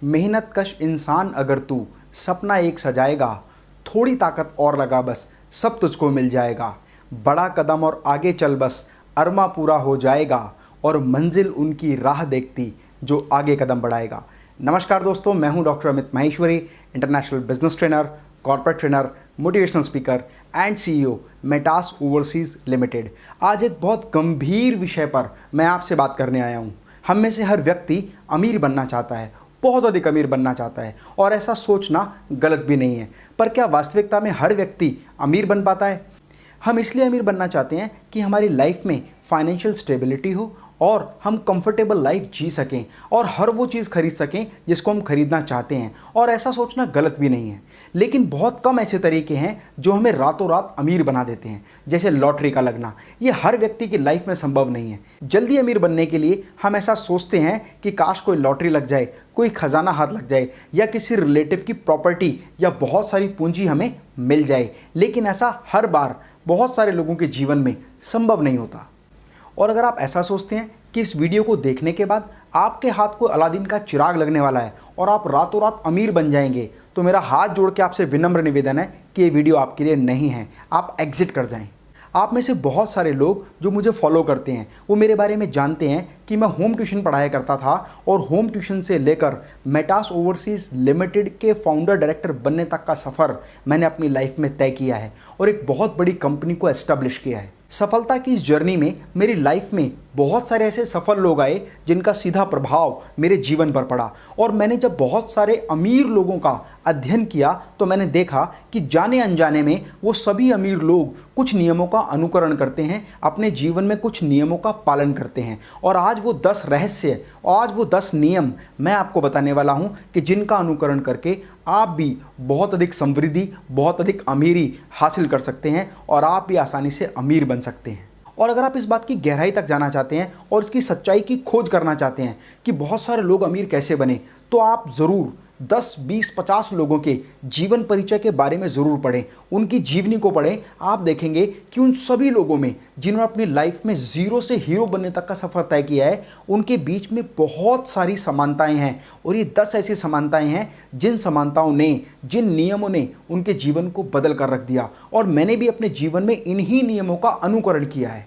मेहनत कश इंसान अगर तू सपना एक सजाएगा, थोड़ी ताकत और लगा बस सब तुझको मिल जाएगा। बड़ा कदम और आगे चल बस अरमा पूरा हो जाएगा, और मंजिल उनकी राह देखती जो आगे कदम बढ़ाएगा। नमस्कार दोस्तों, मैं हूं doctor Amit Maheshwari, international business trainer, corporate trainer, motivational speaker and CEO Metas overseas limited. आज एक बहुत गंभीर विषय पर मैं आपसे बात करने आया हूं। हम में से हर व्यक्ति अमीर बनना चाहता है, बहुत अधिक अमीर बनना चाहता है, और ऐसा सोचना गलत भी नहीं है। पर क्या वास्तविकता में हर व्यक्ति अमीर बन पाता है? हम इसलिए अमीर बनना चाहते हैं कि हमारी लाइफ में फाइनेंशियल स्टेबिलिटी हो और हम कंफर्टेबल लाइफ जी सकें और हर वो चीज़ खरीद सकें जिसको हम खरीदना चाहते हैं। और ऐसा सोचना गलत भी नहीं है, लेकिन बहुत कम ऐसे तरीके हैं जो हमें रातों रात अमीर बना देते हैं, जैसे लॉटरी का लगना। ये हर व्यक्ति की लाइफ में संभव नहीं है। जल्दी अमीर बनने के लिए हम ऐसा सोचते हैं कि काश कोई लॉटरी लग जाए, कोई खजाना हाथ लग जाए, या किसी रिलेटिव की प्रॉपर्टी या बहुत सारी पूंजी हमें मिल जाए। लेकिन ऐसा हर बार बहुत सारे लोगों के जीवन में संभव नहीं होता। और अगर आप ऐसा सोचते हैं कि इस वीडियो को देखने के बाद आपके हाथ को अलादीन का चिराग लगने वाला है और आप रातों रात अमीर बन जाएंगे, तो मेरा हाथ जोड़ के आपसे विनम्र निवेदन है कि ये वीडियो आपके लिए नहीं है। आप एग्जिट कर जाएं। आप में से बहुत सारे लोग जो मुझे फॉलो करते हैं वो मेरे बारे में जानते हैं कि मैं होम ट्यूशन पढ़ाया करता था, और होम ट्यूशन से लेकर मेटास ओवरसीज लिमिटेड के फाउंडर डायरेक्टर बनने तक का सफ़र मैंने अपनी लाइफ में तय किया है और एक बहुत बड़ी कंपनी को एस्टेब्लिश किया है। सफलता की इस जर्नी में मेरी लाइफ में बहुत सारे ऐसे सफल लोग आए जिनका सीधा प्रभाव मेरे जीवन पर पड़ा। और मैंने जब बहुत सारे अमीर लोगों का अध्ययन किया तो मैंने देखा कि जाने अनजाने में वो सभी अमीर लोग कुछ नियमों का अनुकरण करते हैं, अपने जीवन में कुछ नियमों का पालन करते हैं। और आज वो 10 रहस्य, आज वो 10 नियम मैं आपको बताने वाला हूँ कि जिनका अनुकरण करके आप भी बहुत अधिक समृद्धि, बहुत अधिक अमीरी हासिल कर सकते हैं और आप भी आसानी से अमीर बन सकते हैं। और अगर आप इस बात की गहराई तक जाना चाहते हैं और इसकी सच्चाई की खोज करना चाहते हैं कि बहुत सारे लोग अमीर कैसे बने, तो आप ज़रूर 10, 20, 50 लोगों के जीवन परिचय के बारे में ज़रूर पढ़ें, उनकी जीवनी को पढ़ें। आप देखेंगे कि उन सभी लोगों में जिन्होंने अपनी लाइफ में ज़ीरो से हीरो बनने तक का सफ़र तय किया है, उनके बीच में बहुत सारी समानताएं हैं। और ये 10 ऐसी समानताएं हैं जिन समानताओं ने, जिन नियमों ने उनके जीवन को बदल कर रख दिया। और मैंने भी अपने जीवन में इन्हीं नियमों का अनुकरण किया है।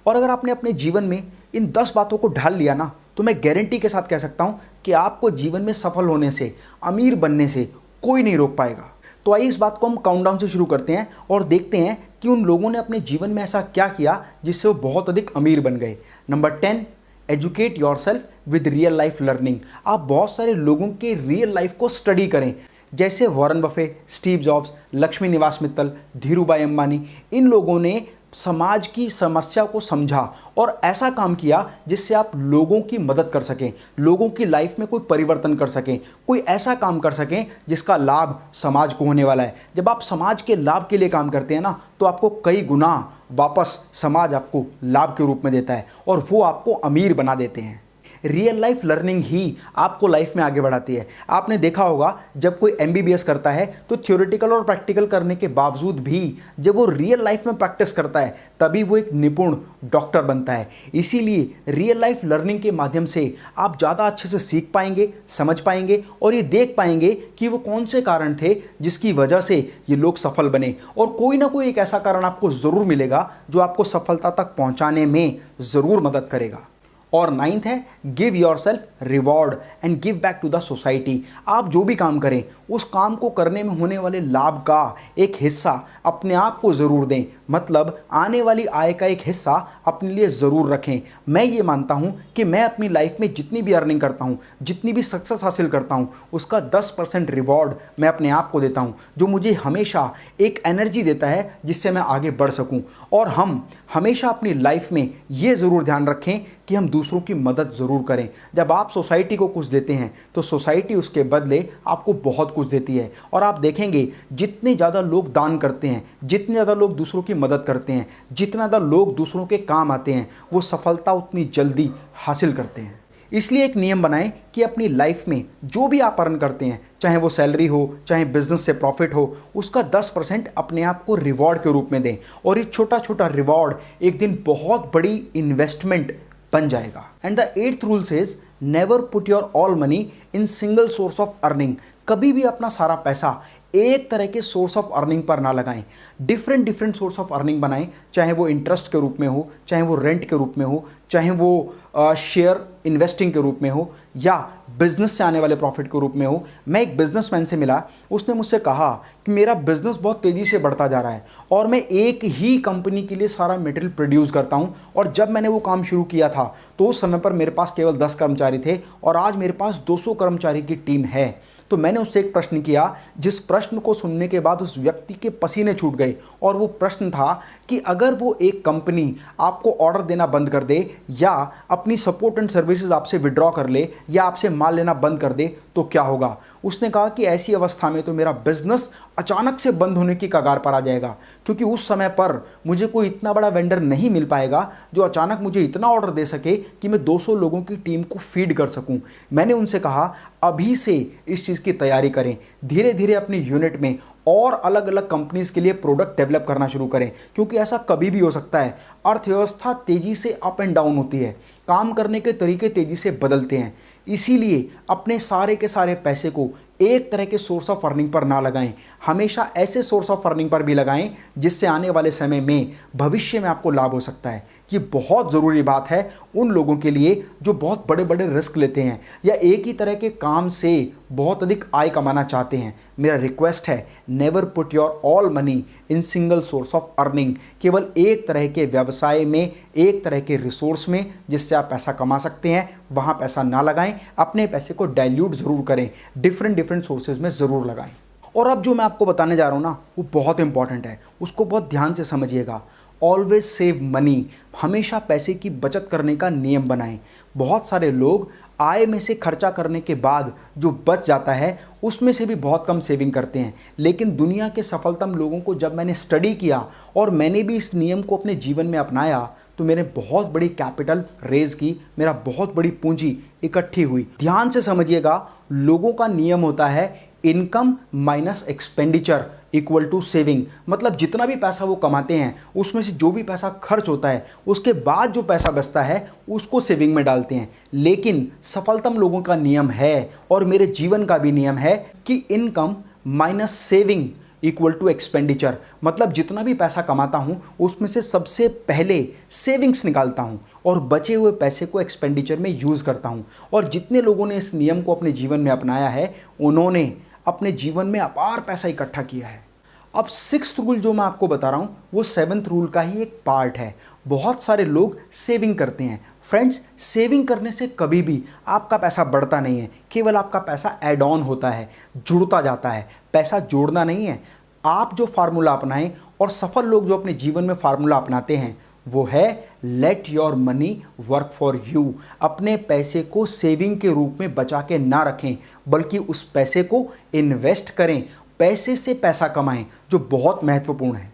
और अगर आपने अपने जीवन में इन 10 बातों को ढाल लिया ना, तो मैं गारंटी के साथ कह सकता हूं कि आपको जीवन में सफल होने से, अमीर बनने से कोई नहीं रोक पाएगा। तो आइए इस बात को हम काउंटडाउन से शुरू करते हैं और देखते हैं कि उन लोगों ने अपने जीवन में ऐसा क्या किया जिससे वो बहुत अधिक अमीर बन गए। Number 10, educate yourself with real life learning. आप बहुत सारे लोगों के रियल लाइफ को स्टडी करें, जैसे Warren Buffett, Steve jobs, Lakshmi निवास मित्तल, धीरूभाई अंबानी। इन लोगों ने समाज की समस्या को समझा और ऐसा काम किया जिससे आप लोगों की मदद कर सकें, लोगों की लाइफ में कोई परिवर्तन कर सकें, कोई ऐसा काम कर सकें जिसका लाभ समाज को होने वाला है। जब आप समाज के लाभ के लिए काम करते हैं ना, तो आपको कई गुना वापस समाज आपको लाभ के रूप में देता है और वो आपको अमीर बना देते हैं। रियल लाइफ लर्निंग ही आपको लाइफ में आगे बढ़ाती है। आपने देखा होगा जब कोई MBBS करता है तो थ्योरेटिकल और प्रैक्टिकल करने के बावजूद भी जब वो रियल लाइफ में प्रैक्टिस करता है तभी वो एक निपुण डॉक्टर बनता है। इसीलिए रियल लाइफ लर्निंग के माध्यम से आप ज़्यादा अच्छे से सीख पाएंगे, समझ पाएंगे और ये देख पाएंगे कि वो कौन से कारण थे जिसकी वजह से ये लोग सफल बने। और कोई ना कोई एक ऐसा कारण आपको ज़रूर मिलेगा जो आपको सफलता तक पहुँचाने में ज़रूर मदद करेगा। और 9th है, give yourself reward and give back to the society. आप जो भी काम करें उस काम को करने में होने वाले लाभ का एक हिस्सा अपने आप को ज़रूर दें, मतलब आने वाली आय का एक हिस्सा अपने लिए ज़रूर रखें। मैं ये मानता हूँ कि मैं अपनी लाइफ में जितनी भी अर्निंग करता हूँ, जितनी भी सक्सेस हासिल करता हूँ, उसका 10% रिवॉर्ड मैं अपने आप को देता हूँ, जो मुझे हमेशा एक एनर्जी देता है जिससे मैं आगे बढ़ सकूँ। और हम हमेशा अपनी लाइफ में ये ज़रूर ध्यान रखें कि हम दूसरों की मदद ज़रूर करें। जब आप सोसाइटी को कुछ देते हैं तो सोसाइटी उसके बदले आपको बहुत कुछ देती है। और आप देखेंगे जितने ज़्यादा लोग दान करते हैं, जितने ज़्यादा लोग दूसरों की मदद करते हैं, जितना ज़्यादा लोग दूसरों के काम आते हैं, वो सफलता उतनी जल्दी हासिल करते हैं। इसलिए एक नियम बनाएं कि अपनी लाइफ में जो भी आप अर्न करते हैं, चाहे वो सैलरी हो, चाहे बिजनेस से प्रॉफिट हो, उसका 10% अपने आप को रिवॉर्ड के रूप में दें। और ये छोटा छोटा रिवॉर्ड एक दिन बहुत बड़ी इन्वेस्टमेंट बन जाएगा। And the eighth rule says never put your all money in single source of earning. कभी भी अपना सारा पैसा एक तरह के सोर्स ऑफ अर्निंग पर ना लगाएं, डिफरेंट सोर्स ऑफ अर्निंग बनाएं, चाहे वो इंटरेस्ट के रूप में हो, चाहे वो रेंट के रूप में हो, चाहे वो शेयर इन्वेस्टिंग के रूप में हो, या बिजनेस से आने वाले प्रॉफिट के रूप में हो। मैं एक बिजनेसमैन से मिला, उसने मुझसे कहा कि मेरा बिजनेस बहुत तेज़ी से बढ़ता जा रहा है और मैं एक ही कंपनी के लिए सारा मटेरियल प्रोड्यूस करता हूं, और जब मैंने वो काम शुरू किया था तो उस समय पर मेरे पास केवल 10 कर्मचारी थे और आज मेरे पास 200 कर्मचारी की टीम है। तो मैंने उससे एक प्रश्न किया, जिस प्रश्न को सुनने के बाद उस व्यक्ति के पसीने छूट गए, और वो प्रश्न था कि अगर वो एक कंपनी आपको ऑर्डर देना बंद कर दे या अपनी सपोर्ट एंड सर्विसेज आपसे विड्रॉ कर ले या आपसे माल लेना बंद कर दे तो क्या होगा। उसने कहा कि ऐसी अवस्था में तो मेरा बिजनेस अचानक से बंद होने की कगार पर आ जाएगा, क्योंकि उस समय पर मुझे कोई इतना बड़ा वेंडर नहीं मिल पाएगा जो अचानक मुझे इतना ऑर्डर दे सके कि मैं 200 लोगों की टीम को फीड कर सकूं। मैंने उनसे कहा अभी से इस चीज़ की तैयारी करें, धीरे धीरे अपनी यूनिट में और अलग अलग कंपनीज के लिए प्रोडक्ट डेवलप करना शुरू करें, क्योंकि ऐसा कभी भी हो सकता है। अर्थव्यवस्था तेजी से अप एंड डाउन होती है, काम करने के तरीके तेजी से बदलते हैं, इसीलिए अपने सारे के सारे पैसे को एक तरह के सोर्स ऑफ अर्निंग पर ना लगाएं, हमेशा ऐसे सोर्स ऑफ अर्निंग पर भी लगाएं जिससे आने वाले समय में भविष्य में आपको लाभ हो सकता है। ये बहुत ज़रूरी बात है उन लोगों के लिए जो बहुत बड़े बड़े रिस्क लेते हैं या एक ही तरह के काम से बहुत अधिक आय कमाना चाहते हैं। मेरा रिक्वेस्ट है, never put your all money in single source of earning. केवल एक तरह के व्यवसाय में, एक तरह के रिसोर्स में जिससे आप पैसा कमा सकते हैं, वहाँ पैसा ना लगाएं। अपने पैसे को डाइल्यूट ज़रूर करें, डिफरेंट सोर्सेज में ज़रूर लगाएं। और अब जो मैं आपको बताने जा रहा हूँ ना, वो बहुत इंपॉर्टेंट है, उसको बहुत ध्यान से समझिएगा। ऑलवेज सेव मनी, हमेशा पैसे की बचत करने का नियम बनाएं। बहुत सारे लोग आय में से खर्चा करने के बाद जो बच जाता है उसमें से भी बहुत कम सेविंग करते हैं, लेकिन दुनिया के सफलतम लोगों को जब मैंने स्टडी किया और मैंने भी इस नियम को अपने जीवन में अपनाया तो मैंने बहुत बड़ी कैपिटल रेज की, मेरा बहुत बड़ी पूंजी इकट्ठी हुई। ध्यान से समझिएगा, लोगों का नियम होता है income minus expenditure equal to saving. मतलब जितना भी पैसा वो कमाते हैं उसमें से जो भी पैसा खर्च होता है उसके बाद जो पैसा बचता है उसको सेविंग में डालते हैं। लेकिन सफलतम लोगों का नियम है और मेरे जीवन का भी नियम है कि income minus saving equal to expenditure. मतलब जितना भी पैसा कमाता हूँ उसमें से सबसे पहले सेविंग्स निकालता हूँ और बचे हुए पैसे को एक्सपेंडिचर में यूज़ करता हूँ। और जितने लोगों ने इस नियम को अपने जीवन में अपनाया है उन्होंने अपने जीवन में अपार पैसा इकट्ठा किया है। अब 6th रूल जो मैं आपको बता रहा हूँ वो 7th रूल का ही एक पार्ट है। बहुत सारे लोग सेविंग करते हैं। फ्रेंड्स, सेविंग करने से कभी भी आपका पैसा बढ़ता नहीं है, केवल आपका पैसा ऐड ऑन होता है, जुड़ता जाता है। पैसा जोड़ना नहीं है। आप जो फार्मूला अपनाएं और सफल लोग जो अपने जीवन में फार्मूला अपनाते हैं वो है let your money work for you. अपने पैसे को सेविंग के रूप में बचा के ना रखें, बल्कि उस पैसे को इन्वेस्ट करें, पैसे से पैसा कमाएं, जो बहुत महत्वपूर्ण है।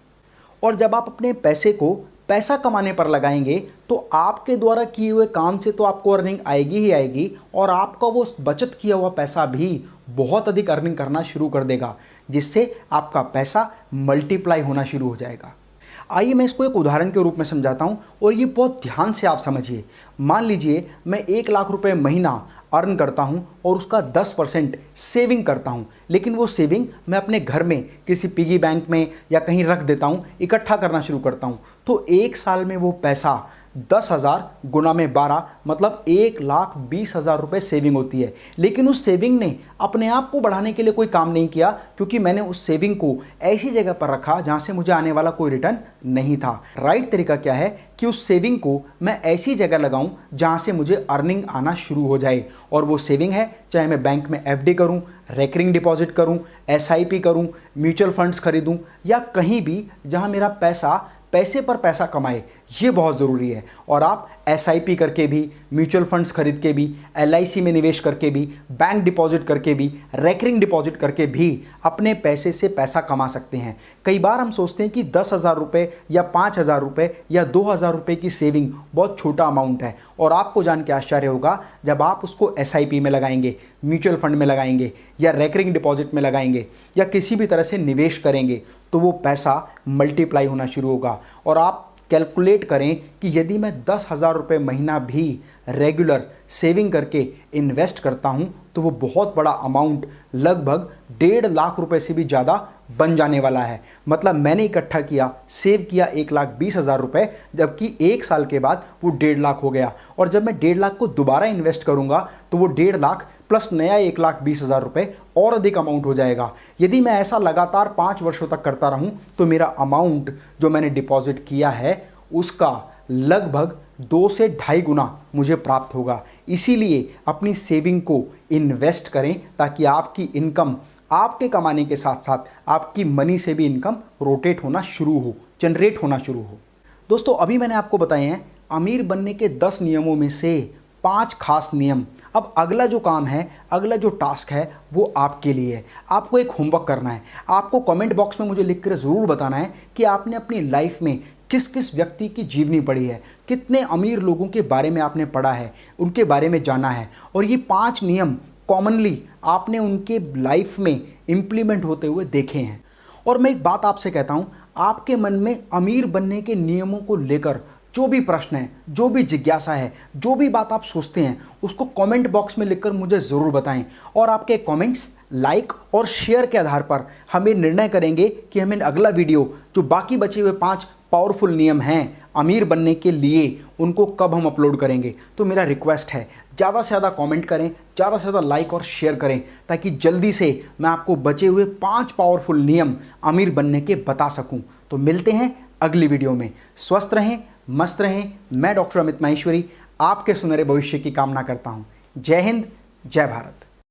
और जब आप अपने पैसे को पैसा कमाने पर लगाएंगे तो आपके द्वारा किए हुए काम से तो आपको अर्निंग आएगी ही आएगी, और आपका वो बचत किया हुआ पैसा भी बहुत अधिक अर्निंग करना शुरू कर देगा, जिससे आपका पैसा मल्टीप्लाई होना शुरू हो जाएगा। आइए मैं इसको एक उदाहरण के रूप में समझाता हूँ और ये बहुत ध्यान से आप समझिए। मान लीजिए मैं 1 लाख रुपए महीना अर्न करता हूँ और उसका 10% सेविंग करता हूँ, लेकिन वो सेविंग मैं अपने घर में किसी पिगी बैंक में या कहीं रख देता हूँ, इकट्ठा करना शुरू करता हूँ। तो 1 साल में वो पैसा 10,000 गुना में 12 मतलब 1,20,000 रुपये सेविंग होती है। लेकिन उस सेविंग ने अपने आप को बढ़ाने के लिए कोई काम नहीं किया, क्योंकि मैंने उस सेविंग को ऐसी जगह पर रखा जहां से मुझे आने वाला कोई रिटर्न नहीं था। राइट तरीका क्या है कि उस सेविंग को मैं ऐसी जगह लगाऊं जहां से मुझे अर्निंग आना शुरू हो जाए। और वो सेविंग है, चाहे मैं बैंक में एफडी करूं, रेकरिंग डिपॉजिट करूं, एसआईपी करूं, म्यूचुअल फंड्स खरीदूं, या कहीं भी जहां मेरा पैसा पैसे पर पैसा कमाए, ये बहुत ज़रूरी है। और आप एसआईपी करके भी, म्यूचुअल फंड्स खरीद के भी, एलआईसी में निवेश करके भी, बैंक डिपॉजिट करके भी, रेकरिंग डिपॉजिट करके भी अपने पैसे से पैसा कमा सकते हैं। कई बार हम सोचते हैं कि 10,000 रुपये या 5,000 रुपये या 2,000 रुपये की सेविंग बहुत छोटा अमाउंट है, और आपको जान के आश्चर्य होगा जब आप उसको एसआईपी में लगाएंगे, म्यूचुअल फंड में लगाएंगे या रेकरिंग डिपॉजिट में लगाएंगे या किसी भी तरह से निवेश करेंगे तो वो पैसा मल्टीप्लाई होना शुरू होगा और आप कैलकुलेट करें कि यदि मैं 10,000 रुपये महीना भी रेगुलर सेविंग करके इन्वेस्ट करता हूं तो वो बहुत बड़ा अमाउंट लगभग 1.5 लाख रुपए से भी ज़्यादा बन जाने वाला है। मतलब मैंने इकट्ठा किया, सेव किया 1,20,000 रुपये, जबकि 1 साल के बाद वो 1.5 लाख हो गया। और जब मैं 1.5 लाख को दोबारा इन्वेस्ट करूंगा तो वो 1.5 लाख प्लस नया 1,20,000 रुपये और अधिक अमाउंट हो जाएगा। यदि मैं ऐसा लगातार 5 वर्षों तक करता रहूं तो मेरा अमाउंट जो मैंने डिपॉजिट किया है उसका लगभग 2 से 2.5 गुना मुझे प्राप्त होगा। इसीलिए अपनी सेविंग को इन्वेस्ट करें ताकि आपकी इनकम, आपके कमाने के साथ साथ आपकी मनी से भी इनकम रोटेट होना शुरू हो, जनरेट होना शुरू हो। दोस्तों, अभी मैंने आपको बताए हैं अमीर बनने के 10 नियमों में से 5 खास नियम। अब अगला जो काम है, अगला जो टास्क है वो आपके लिए है। आपको एक होमवर्क करना है। आपको कमेंट बॉक्स में मुझे लिखकर ज़रूर बताना है कि आपने अपनी लाइफ में किस किस व्यक्ति की जीवनी पढ़ी है, कितने अमीर लोगों के बारे में आपने पढ़ा है, उनके बारे में जाना है, और ये 5 नियम कॉमनली आपने उनके लाइफ में इम्प्लीमेंट होते हुए देखे हैं। और मैं एक बात आपसे कहता हूँ, आपके मन में अमीर बनने के नियमों को लेकर जो भी प्रश्न है, जो भी जिज्ञासा है, जो भी बात आप सोचते हैं, उसको कमेंट बॉक्स में लिखकर मुझे ज़रूर बताएं। और आपके कमेंट्स, लाइक और शेयर के आधार पर हमें निर्णय करेंगे कि हमें अगला वीडियो, जो बाकी बचे हुए 5 पावरफुल नियम हैं अमीर बनने के लिए, उनको कब हम अपलोड करेंगे। तो मेरा रिक्वेस्ट है, ज़्यादा से ज़्यादा कमेंट करें, ज़्यादा से ज़्यादा लाइक और शेयर करें, ताकि जल्दी से मैं आपको बचे हुए 5 पावरफुल नियम अमीर बनने के बता सकूं। तो मिलते हैं अगली वीडियो में। स्वस्थ रहें, मस्त रहें। मैं डॉक्टर अमित माहेश्वरी आपके सुनहरे भविष्य की कामना करता हूं। जय हिंद, जय भारत।